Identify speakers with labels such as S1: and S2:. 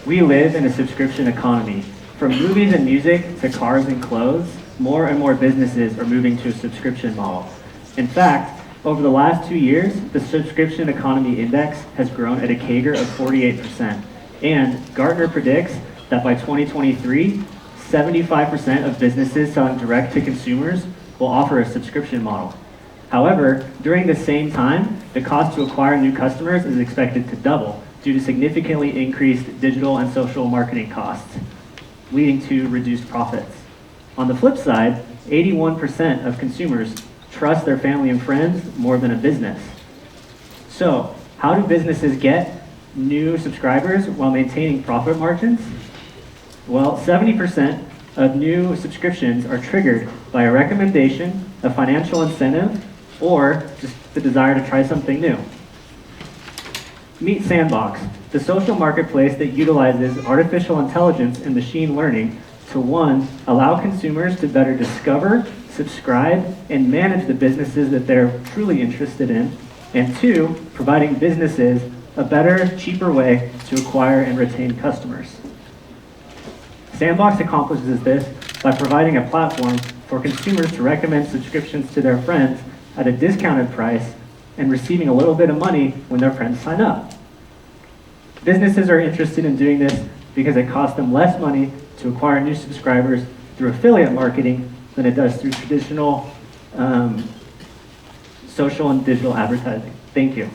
S1: We live in a subscription economy. From movies and music to cars and clothes, more and more businesses are moving to a subscription model. In fact, over the last 2 years, the subscription economy index has grown at a CAGR of 48%. And Gartner predicts that by 2023, 75% of businesses selling direct to consumers will offer a subscription model. However, during the same time, the cost to acquire new customers is expected to double due to significantly increased digital and social marketing costs, leading to reduced profits. On the flip side, 81% of consumers trust their family and friends more than a business. So, how do businesses get new subscribers while maintaining profit margins? Well, 70% of new subscriptions are triggered by a recommendation, a financial incentive, or just the desire to try something new. Meet Sandbox, the social marketplace that utilizes artificial intelligence and machine learning to, one, allow consumers to better discover, subscribe, and manage the businesses that they're truly interested in, and two, providing businesses a better, cheaper way to acquire and retain customers. Sandbox accomplishes this by providing a platform for consumers to recommend subscriptions to their friends at a discounted price and receiving a little bit of money when their friends sign up. Businesses are interested in doing this because it costs them less money to acquire new subscribers through affiliate marketing than it does through traditional social and digital advertising. Thank you.